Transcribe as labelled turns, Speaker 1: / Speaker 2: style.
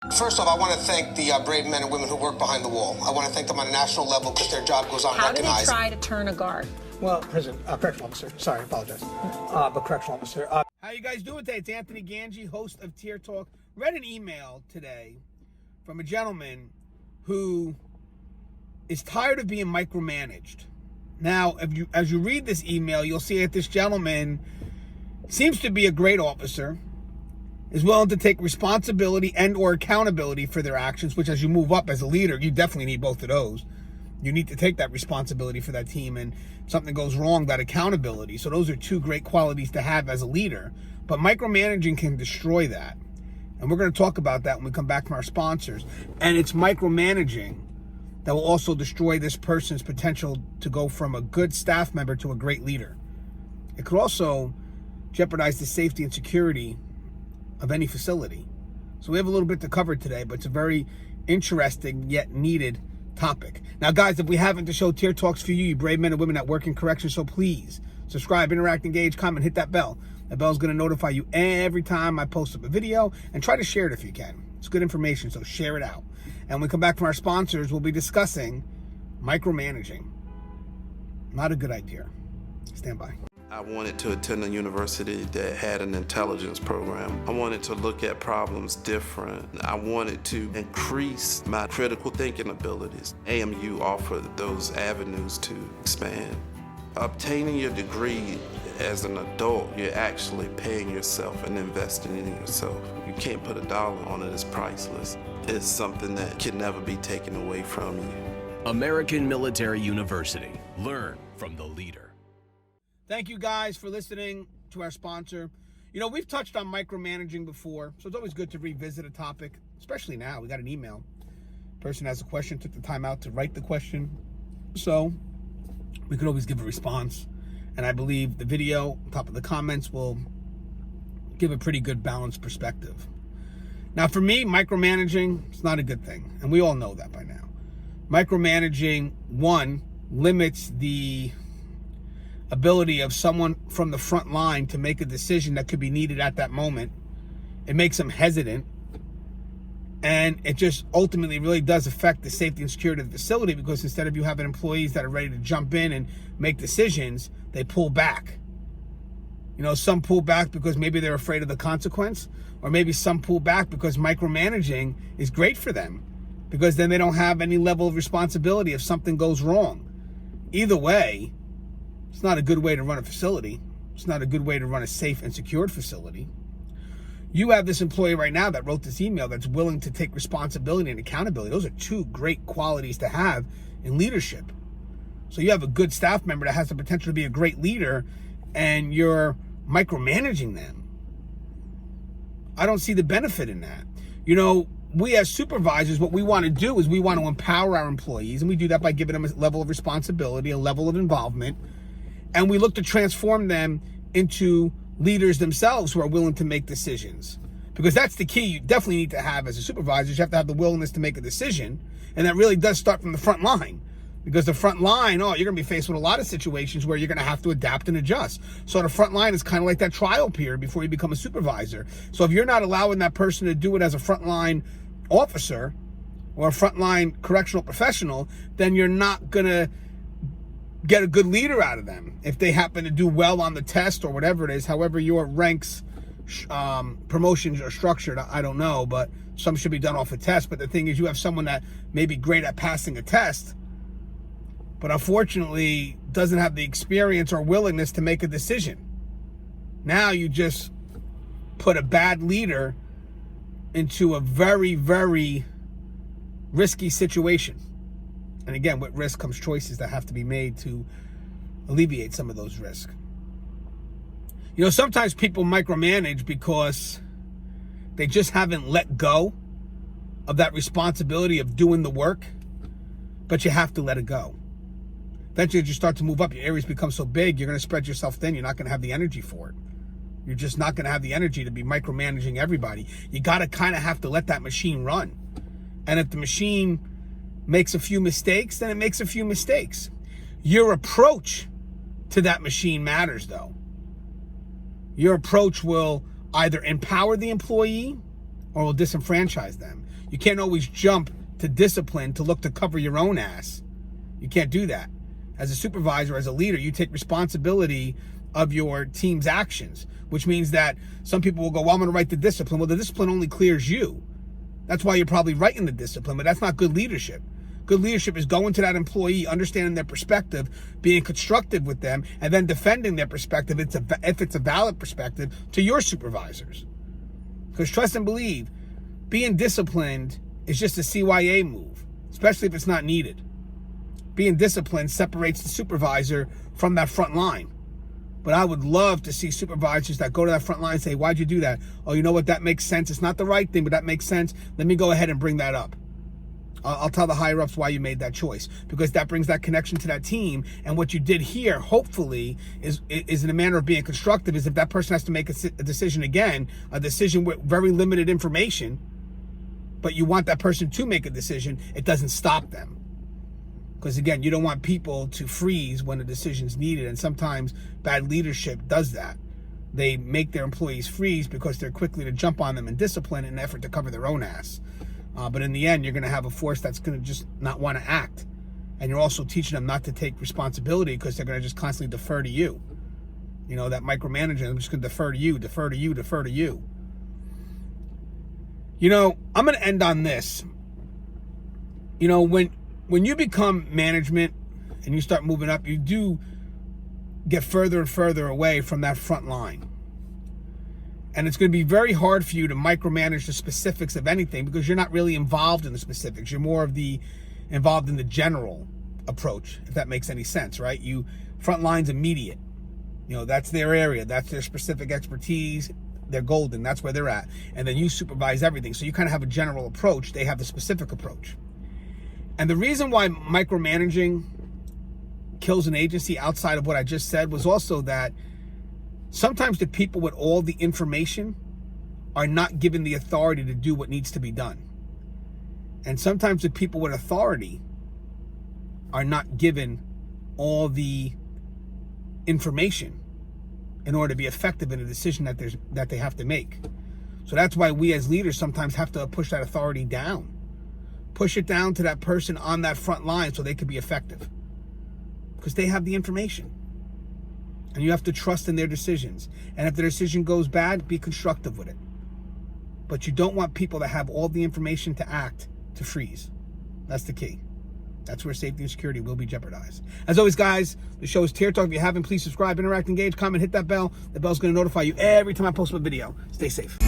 Speaker 1: First off, I want to thank the brave men and women who work behind the wall. I want to thank them on a national level because their job goes unrecognized.
Speaker 2: How do they try to turn a guard?
Speaker 3: Well, correctional officer. Sorry, I apologize. But correctional officer.
Speaker 4: How you guys doing today? It's Anthony Gangi, host of Tier Talk. Read an email today from a gentleman who is tired of being micromanaged. Now, as you read this email, you'll see that this gentleman seems to be a great officer, is willing to take responsibility and or accountability for their actions, which as you move up as a leader, you definitely need both of those. You need to take that responsibility for that team, and if something goes wrong, that accountability. So those are two great qualities to have as a leader. But micromanaging can destroy that. And we're going to talk about that when we come back from our sponsors. And it's micromanaging that will also destroy this person's potential to go from a good staff member to a great leader. It could also jeopardize the safety and security of any facility. So we have a little bit to cover today, but it's a very interesting yet needed topic. Now, guys, if we haven't, the show Tier Talks for you brave men and women that work in corrections, so please subscribe, interact, engage, comment, hit that bell. That bell is going to notify you every time I post up a video, and try to share it if you can. It's good information, so share it out. And when we come back from our sponsors, we'll be discussing micromanaging. Not a good idea. Stand by.
Speaker 5: I wanted to attend a university that had an intelligence program. I wanted to look at problems different. I wanted to increase my critical thinking abilities. AMU offered those avenues to expand. Obtaining your degree as an adult, you're actually paying yourself and investing in yourself. You can't put a dollar on it, it's priceless. It's something that can never be taken away from you.
Speaker 6: American Military University. Learn from the leader.
Speaker 4: Thank you guys for listening to our sponsor. You know, we've touched on micromanaging before, so it's always good to revisit a topic, especially now. We got an email. Person has a question, took the time out to write the question. So we could always give a response. And I believe the video, top of the comments, will give a pretty good balanced perspective. Now, for me, micromanaging is not a good thing. And we all know that by now. Micromanaging, one, limits the ability of someone from the front line to make a decision that could be needed at that moment. It makes them hesitant. And it just ultimately really does affect the safety and security of the facility, because instead of you having employees that are ready to jump in and make decisions, they pull back. You know, some pull back because maybe they're afraid of the consequence, or maybe some pull back because micromanaging is great for them, because then they don't have any level of responsibility if something goes wrong. Either way, it's not a good way to run a facility. It's not a good way to run a safe and secured facility. You have this employee right now that wrote this email that's willing to take responsibility and accountability. Those are two great qualities to have in leadership. So you have a good staff member that has the potential to be a great leader, and you're micromanaging them. I don't see the benefit in that. You know, we as supervisors, what we want to do is we want to empower our employees, and we do that by giving them a level of responsibility, a level of involvement, and we look to transform them into leaders themselves who are willing to make decisions. Because that's the key you definitely need to have as a supervisor. You have to have the willingness to make a decision, and that really does start from the front line. Because the front line, you're going to be faced with a lot of situations where you're going to have to adapt and adjust. So the front line is kind of like that trial period before you become a supervisor. So if you're not allowing that person to do it as a frontline officer or a frontline correctional professional, then you're not going to get a good leader out of them. If they happen to do well on the test or whatever it is, however your ranks, promotions are structured, I don't know, but some should be done off a test. But the thing is, you have someone that may be great at passing a test, but unfortunately doesn't have the experience or willingness to make a decision. Now you just put a bad leader into a very, very risky situation. And again, with risk comes choices that have to be made to alleviate some of those risks. You know, sometimes people micromanage because they just haven't let go of that responsibility of doing the work, but you have to let it go. Eventually, as you start to move up, your areas become so big, you're going to spread yourself thin. You're not going to have the energy for it. You're just not going to have the energy to be micromanaging everybody. You got to kind of have to let that machine run. And if the machine makes a few mistakes, then it makes a few mistakes. Your approach to that machine matters, though. Your approach will either empower the employee or will disenfranchise them. You can't always jump to discipline to look to cover your own ass. You can't do that. As a supervisor, as a leader, you take responsibility of your team's actions, which means that some people will go, well, I'm going to write the discipline. Well, the discipline only clears you. That's why you're probably writing the discipline, but that's not good leadership. Good leadership is going to that employee, understanding their perspective, being constructive with them, and then defending their perspective, if it's a valid perspective, to your supervisors. Because trust and believe, being disciplined is just a CYA move, especially if it's not needed. Being disciplined separates the supervisor from that front line. But I would love to see supervisors that go to that front line and say, why'd you do that? Oh, you know what? That makes sense. It's not the right thing, but that makes sense. Let me go ahead and bring that up. I'll tell the higher ups why you made that choice, because that brings that connection to that team. And what you did here, hopefully, is in a manner of being constructive, is if that person has to make a decision again, a decision with very limited information, but you want that person to make a decision, it doesn't stop them. Because again, you don't want people to freeze when a decision's needed. And sometimes bad leadership does that. They make their employees freeze because they're quickly to jump on them in discipline in an effort to cover their own ass. But in the end, you're going to have a force that's going to just not want to act. And you're also teaching them not to take responsibility because they're going to just constantly defer to you. You know, that micromanaging, I'm just going to defer to you, defer to you, defer to you. You know, I'm going to end on this. You know, when you become management and you start moving up, you do get further and further away from that front line. And it's going to be very hard for you to micromanage the specifics of anything because you're not really involved in the specifics. You're more of involved in the general approach, if that makes any sense, right? Front line's immediate. You know, that's their area. That's their specific expertise. They're golden. That's where they're at. And then you supervise everything. So you kind of have a general approach. They have the specific approach. And the reason why micromanaging kills an agency outside of what I just said was also that sometimes the people with all the information are not given the authority to do what needs to be done. And sometimes the people with authority are not given all the information in order to be effective in a decision that they have to make. So that's why we as leaders sometimes have to push that authority down. Push it down to that person on that front line so they can be effective. Because they have the information. And you have to trust in their decisions. And if the decision goes bad, be constructive with it. But you don't want people that have all the information to act to freeze. That's the key. That's where safety and security will be jeopardized. As always, guys, the show is Tier Talk. If you haven't, please subscribe, interact, engage, comment, hit that bell. The bell's going to notify you every time I post a video. Stay safe.